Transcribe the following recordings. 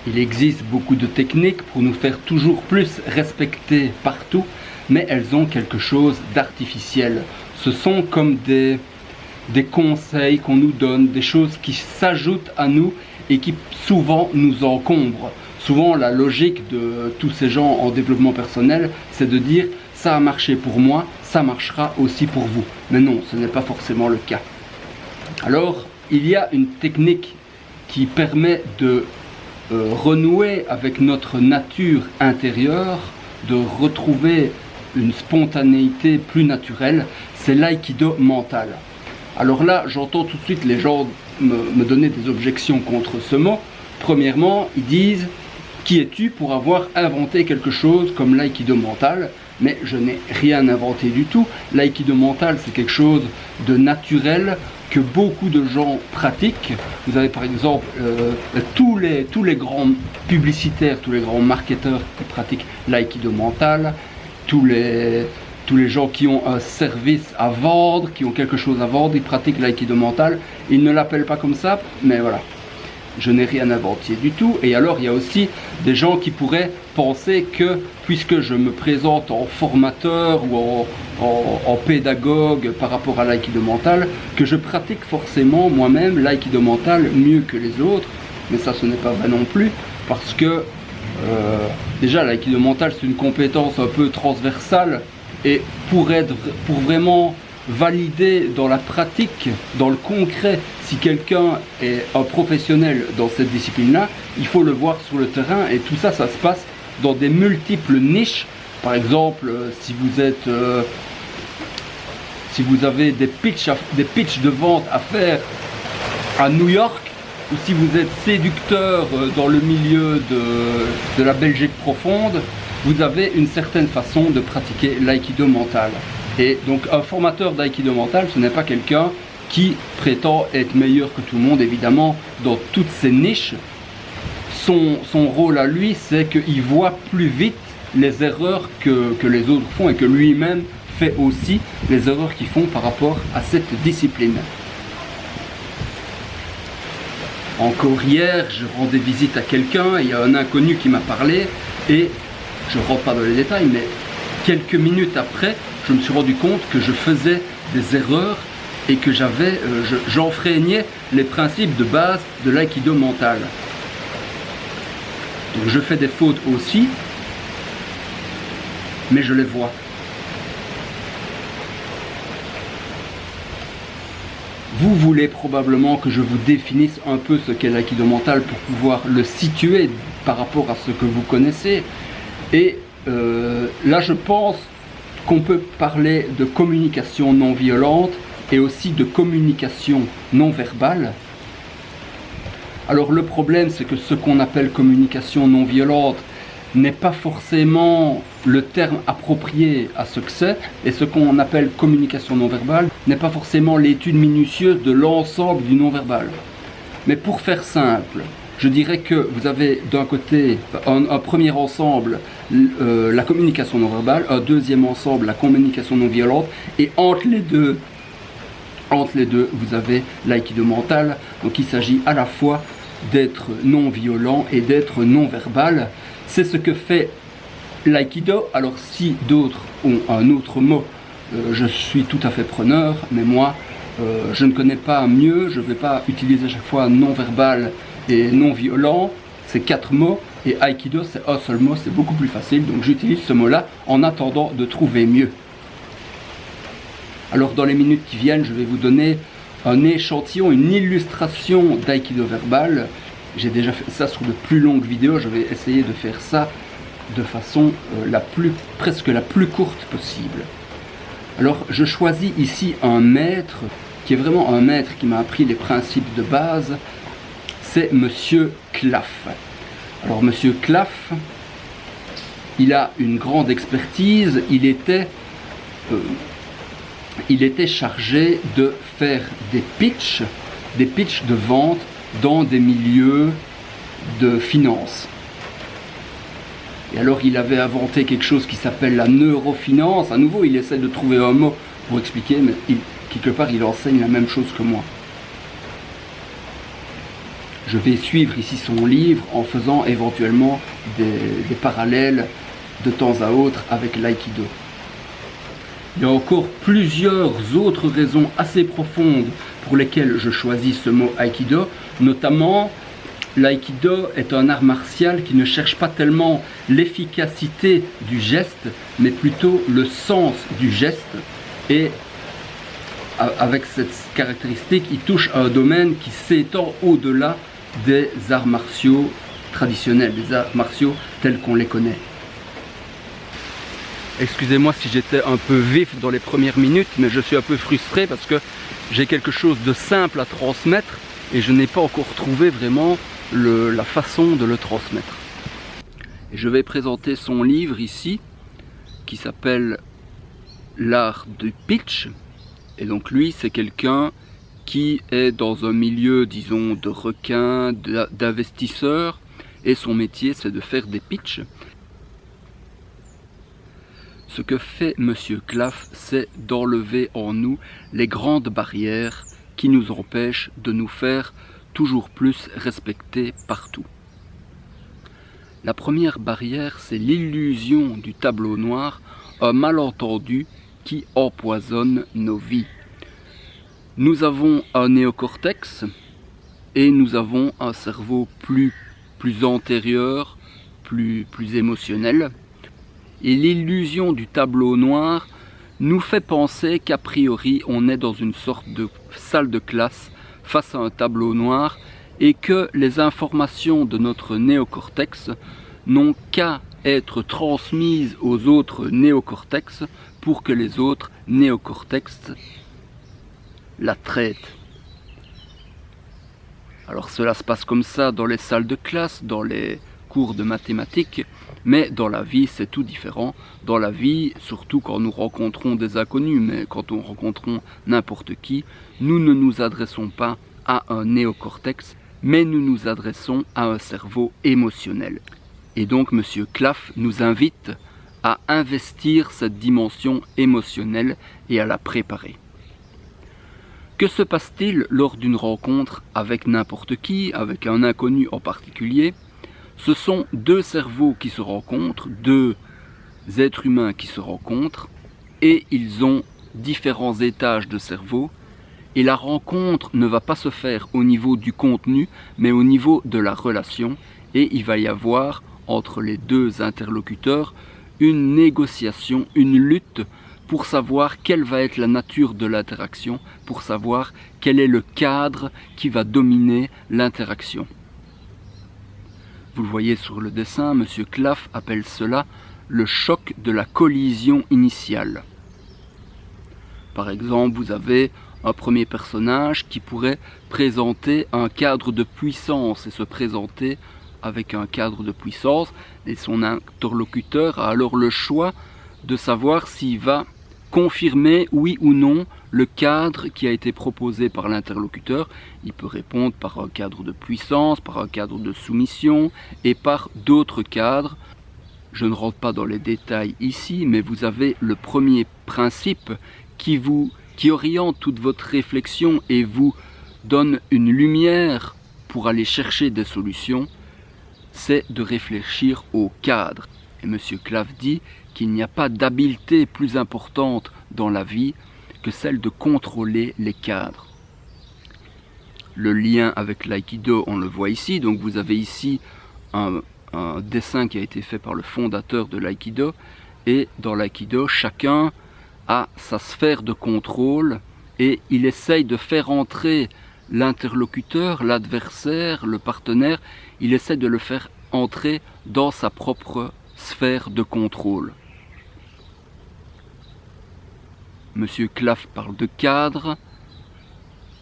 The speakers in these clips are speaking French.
Il existe beaucoup de techniques pour nous faire toujours plus respecter partout, mais elles ont quelque chose d'artificiel. Ce sont comme des conseils qu'on nous donne, des choses qui s'ajoutent à nous et qui souvent nous encombrent. Souvent la logique de tous ces gens en développement personnel, c'est de dire ça a marché pour moi, ça marchera aussi pour vous. Mais non, ce n'est pas forcément le cas. Alors, il y a une technique qui permet de renouer avec notre nature intérieure, de retrouver une spontanéité plus naturelle, c'est l'aïkido mental. Alors là, j'entends tout de suite les gens me donner des objections contre ce mot. Premièrement, ils disent « Qui es-tu pour avoir inventé quelque chose comme l'aïkido mental ?» Mais je n'ai rien inventé du tout. L'aïkido mental, c'est quelque chose de naturel que beaucoup de gens pratiquent. Vous avez par exemple tous les grands publicitaires, tous les grands marketeurs qui pratiquent l'aïkido mental, tous les gens qui ont un service à vendre, qui ont quelque chose à vendre, ils pratiquent l'aïkido mental. Ils ne l'appellent pas comme ça, mais voilà. Je n'ai rien inventé du tout. Et alors il y a aussi des gens qui pourraient penser que puisque je me présente en formateur ou en pédagogue par rapport à l'aïkido mental, que je pratique forcément moi-même l'aïkido mental mieux que les autres. Mais ça, ce n'est pas vrai non plus, parce que déjà l'aïkido mental, c'est une compétence un peu transversale, et pour vraiment valider dans la pratique, dans le concret, si quelqu'un est un professionnel dans cette discipline-là, il faut le voir sur le terrain, et tout ça, ça se passe dans des multiples niches. Par exemple, si vous avez des pitchs de vente à faire à New York, ou si vous êtes séducteur dans le milieu de la Belgique profonde, vous avez une certaine façon de pratiquer l'aïkido mental. Et donc un formateur d'aïkido mental, ce n'est pas quelqu'un qui prétend être meilleur que tout le monde, évidemment, dans toutes ces niches. Son rôle à lui, c'est qu'il voit plus vite les erreurs que les autres font, et que lui-même fait aussi les erreurs qu'ils font par rapport à cette discipline. Encore hier, je rendais visite à quelqu'un, il y a un inconnu qui m'a parlé, et je ne rentre pas dans les détails, mais quelques minutes après, je me suis rendu compte que je faisais des erreurs et que j'enfreignais les principes de base de l'aïkido mental. Donc je fais des fautes aussi, mais je les vois. Vous voulez probablement que je vous définisse un peu ce qu'est l'aïkido mental pour pouvoir le situer par rapport à ce que vous connaissez. Et là, je pense qu'on peut parler de communication non violente et aussi de communication non verbale. Alors le problème, c'est que ce qu'on appelle communication non violente n'est pas forcément le terme approprié à ce que c'est, et ce qu'on appelle communication non verbale n'est pas forcément l'étude minutieuse de l'ensemble du non verbal. Mais pour faire simple, je dirais que vous avez d'un côté un premier ensemble, la communication non verbale, un deuxième ensemble, la communication non violente, et entre les deux, vous avez l'aïkido mental. Donc il s'agit à la fois d'être non violent et d'être non verbal. C'est ce que fait l'aïkido. Alors si d'autres ont un autre mot, je suis tout à fait preneur, mais moi, je ne connais pas mieux. Je ne vais pas utiliser à chaque fois non verbal et non violent. C'est 4 mots, et aïkido c'est un seul mot, c'est beaucoup plus facile, donc j'utilise ce mot-là en attendant de trouver mieux. Alors dans les minutes qui viennent, je vais vous donner un échantillon, une illustration d'aïkido verbal. J'ai déjà fait ça sur de plus longues vidéos, je vais essayer de faire ça de façon presque la plus courte possible. Alors je choisis ici un maître, qui est vraiment un maître qui m'a appris les principes de base, c'est Monsieur Claff. Alors Monsieur Claff, il a une grande expertise, il était chargé de faire des pitchs de vente dans des milieux de finance. Et alors il avait inventé quelque chose qui s'appelle la neurofinance. À nouveau, il essaie de trouver un mot pour expliquer, mais quelque part il enseigne la même chose que moi. je vais suivre ici son livre en faisant éventuellement des parallèles de temps à autre avec l'aïkido. Il y a encore plusieurs autres raisons assez profondes pour lesquelles je choisis ce mot aïkido, notamment l'aïkido est un art martial qui ne cherche pas tellement l'efficacité du geste, mais plutôt le sens du geste. Et avec cette caractéristique, il touche à un domaine qui s'étend au-delà des arts martiaux traditionnels, des arts martiaux tels qu'on les connaît. Excusez-moi si j'étais un peu vif dans les premières minutes, mais je suis un peu frustré parce que j'ai quelque chose de simple à transmettre et je n'ai pas encore trouvé vraiment la façon de le transmettre. Et je vais présenter son livre ici, qui s'appelle L'art du pitch. Et donc lui, c'est quelqu'un qui est dans un milieu, disons, de requins, d'investisseurs, et son métier, c'est de faire des pitchs. Ce que fait Monsieur Claff, c'est d'enlever en nous les grandes barrières qui nous empêchent de nous faire toujours plus respecter partout. La première barrière, c'est l'illusion du tableau noir, un malentendu qui empoisonne nos vies. Nous avons un néocortex et nous avons un cerveau plus antérieur, plus émotionnel. Et l'illusion du tableau noir nous fait penser qu'a priori on est dans une sorte de salle de classe face à un tableau noir et que les informations de notre néocortex n'ont qu'à être transmises aux autres néocortex pour que les autres néocortex la traitent. Alors cela se passe comme ça dans les salles de classe, dans les cours de mathématiques, mais dans la vie c'est tout différent. Dans la vie, surtout quand nous rencontrons des inconnus, mais quand nous rencontrons n'importe qui, nous ne nous adressons pas à un néocortex, mais nous nous adressons à un cerveau émotionnel. Et donc Monsieur Claff nous invite à investir cette dimension émotionnelle et à la préparer. Que se passe-t-il lors d'une rencontre avec n'importe qui, avec un inconnu en particulier? Ce sont deux cerveaux qui se rencontrent, deux êtres humains qui se rencontrent, et ils ont différents étages de cerveau, et la rencontre ne va pas se faire au niveau du contenu, mais au niveau de la relation, et il va y avoir entre les deux interlocuteurs une négociation, une lutte pour savoir quelle va être la nature de l'interaction, pour savoir quel est le cadre qui va dominer l'interaction. Vous le voyez sur le dessin, Monsieur Claff appelle cela le choc de la collision initiale. Par exemple, vous avez un premier personnage qui pourrait présenter un cadre de puissance et se présenter avec un cadre de puissance, et son interlocuteur a alors le choix de savoir s'il va confirmer oui ou non le cadre qui a été proposé par l'interlocuteur. Il peut répondre par un cadre de puissance, par un cadre de soumission et par d'autres cadres. Je ne rentre pas dans les détails ici, mais vous avez le premier principe qui oriente toute votre réflexion et vous donne une lumière pour aller chercher des solutions, c'est de réfléchir au cadre. Et Monsieur Claff dit qu'il n'y a pas d'habileté plus importante dans la vie que celle de contrôler les cadres. Le lien avec l'aïkido, on le voit ici. Donc vous avez ici un dessin qui a été fait par le fondateur de l'aïkido. Et dans l'aïkido, chacun a sa sphère de contrôle et il essaye de faire entrer l'interlocuteur, l'adversaire, le partenaire, il essaie de le faire entrer dans sa propre sphère de contrôle. Monsieur Claff parle de cadre,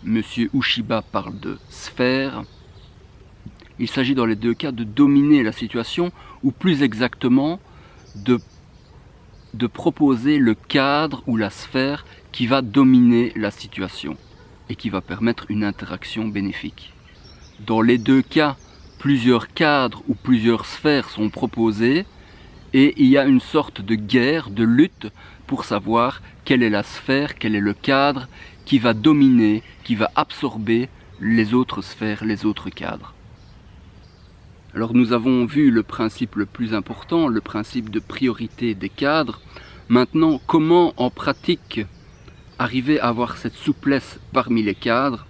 Monsieur Ushiba parle de sphère. Il s'agit dans les deux cas de dominer la situation, ou plus exactement de proposer le cadre ou la sphère qui va dominer la situation et qui va permettre une interaction bénéfique. Dans les deux cas, plusieurs cadres ou plusieurs sphères sont proposées et il y a une sorte de guerre, de lutte pour savoir quelle est la sphère, quel est le cadre qui va dominer, qui va absorber les autres sphères, les autres cadres. Alors nous avons vu le principe le plus important, le principe de priorité des cadres. Maintenant, comment en pratique arriver à avoir cette souplesse parmi les cadres?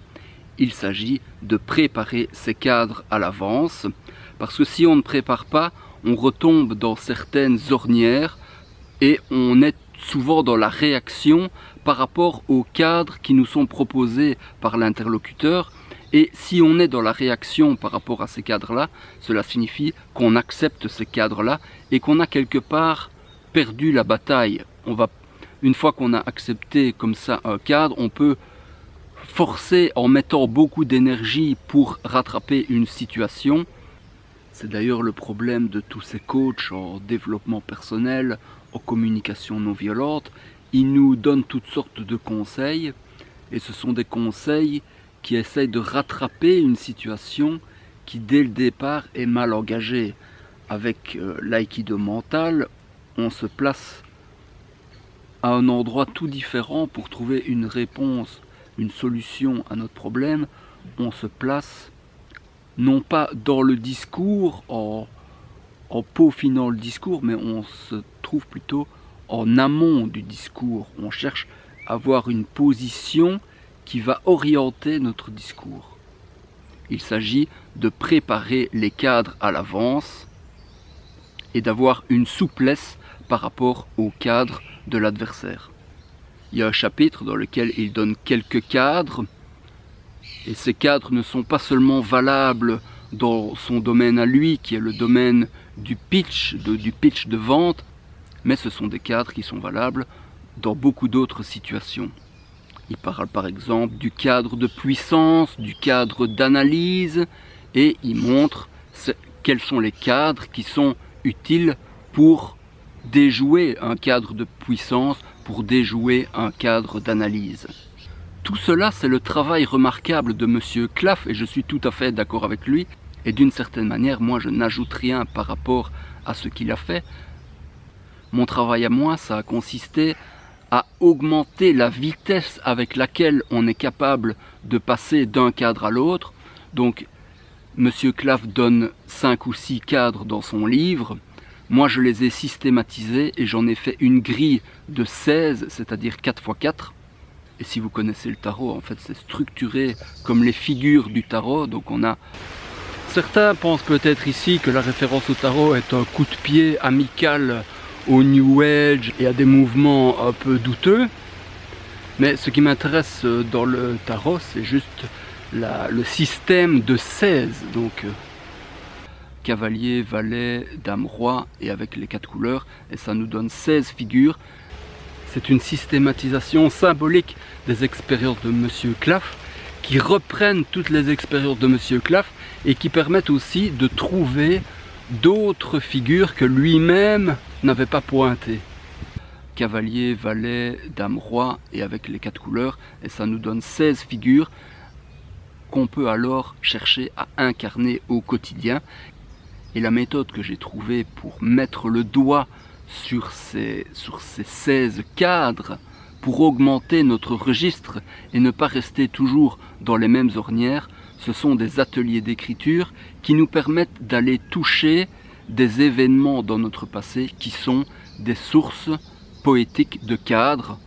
Il s'agit de préparer ces cadres à l'avance, parce que si on ne prépare pas, on retombe dans certaines ornières et on est souvent dans la réaction par rapport aux cadres qui nous sont proposés par l'interlocuteur. Et si on est dans la réaction par rapport à ces cadres-là, cela signifie qu'on accepte ces cadres-là et qu'on a quelque part perdu la bataille. Une fois qu'on a accepté comme ça un cadre, on peut forcer en mettant beaucoup d'énergie pour rattraper une situation. C'est d'ailleurs le problème de tous ces coachs en développement personnel, en communication non violente. Ils nous donnent toutes sortes de conseils et ce sont des conseils qui essayent de rattraper une situation qui dès le départ est mal engagée. Avec l'aïkido mental, on se place à un endroit tout différent pour trouver une réponse, une solution à notre problème. On se place non pas dans le discours, en peaufinant le discours, mais on se trouve plutôt en amont du discours. On cherche à avoir une position qui va orienter notre discours. Il s'agit de préparer les cadres à l'avance et d'avoir une souplesse par rapport au cadre de l'adversaire. Il y a un chapitre dans lequel il donne quelques cadres, et ces cadres ne sont pas seulement valables dans son domaine à lui, qui est le domaine du pitch de vente, mais ce sont des cadres qui sont valables dans beaucoup d'autres situations. Il parle par exemple du cadre de puissance, du cadre d'analyse, et il montre quels sont les cadres qui sont utiles pour déjouer un cadre de puissance, pour déjouer un cadre d'analyse. Tout cela, c'est le travail remarquable de M. Claff, et je suis tout à fait d'accord avec lui. Et d'une certaine manière, moi, je n'ajoute rien par rapport à ce qu'il a fait. Mon travail à moi, ça a consisté à augmenter la vitesse avec laquelle on est capable de passer d'un cadre à l'autre. Donc, M. Claff donne 5 ou 6 cadres dans son livre. Moi, je les ai systématisés et j'en ai fait une grille de 16, c'est-à-dire 4 x 4. Et si vous connaissez le tarot, en fait, c'est structuré comme les figures du tarot. Donc on a... Certains pensent peut-être ici que la référence au tarot est un coup de pied amical au New Age et à des mouvements un peu douteux. Mais ce qui m'intéresse dans le tarot, c'est juste le système de 16. Donc cavalier, valet, dame, roi, et avec les 4 couleurs. Et ça nous donne 16 figures. C'est une systématisation symbolique des expériences de M. Claff qui reprennent toutes les expériences de M. Claff et qui permettent aussi de trouver d'autres figures que lui-même n'avait pas pointées. Cavalier, valet, dame, roi, et avec les 4 couleurs. Et ça nous donne 16 figures qu'on peut alors chercher à incarner au quotidien. Et la méthode que j'ai trouvée pour mettre le doigt sur ces 16 cadres, pour augmenter notre registre et ne pas rester toujours dans les mêmes ornières, ce sont des ateliers d'écriture qui nous permettent d'aller toucher des événements dans notre passé qui sont des sources poétiques de cadres.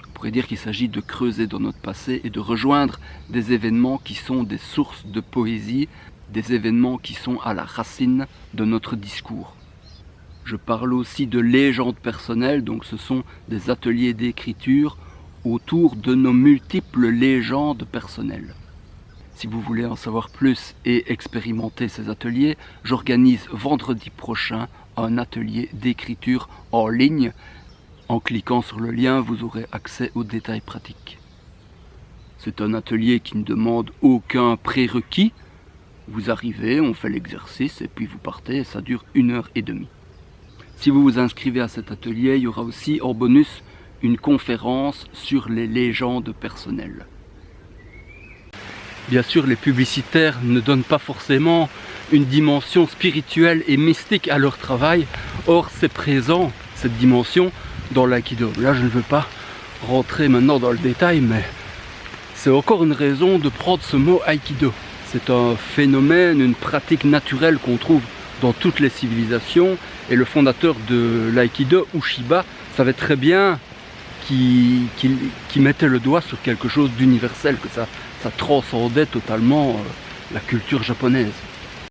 On pourrait dire qu'il s'agit de creuser dans notre passé et de rejoindre des événements qui sont des sources de poésie, des événements qui sont à la racine de notre discours. Je parle aussi de légendes personnelles, donc ce sont des ateliers d'écriture autour de nos multiples légendes personnelles. Si vous voulez en savoir plus et expérimenter ces ateliers, j'organise vendredi prochain un atelier d'écriture en ligne. En cliquant sur le lien, vous aurez accès aux détails pratiques. C'est un atelier qui ne demande aucun prérequis. Vous arrivez, on fait l'exercice et puis vous partez et ça dure 1h30. Si vous vous inscrivez à cet atelier, il y aura aussi en bonus une conférence sur les légendes personnelles. Bien sûr, les publicitaires ne donnent pas forcément une dimension spirituelle et mystique à leur travail. Or, c'est présent, cette dimension, dans l'aïkido. Là, je ne veux pas rentrer maintenant dans le détail, mais c'est encore une raison de prendre ce mot aïkido. c'est un phénomène, une pratique naturelle qu'on trouve dans toutes les civilisations. Et le fondateur de l'aïkido, Ueshiba, savait très bien qu'il mettait le doigt sur quelque chose d'universel, que ça transcendait totalement la culture japonaise.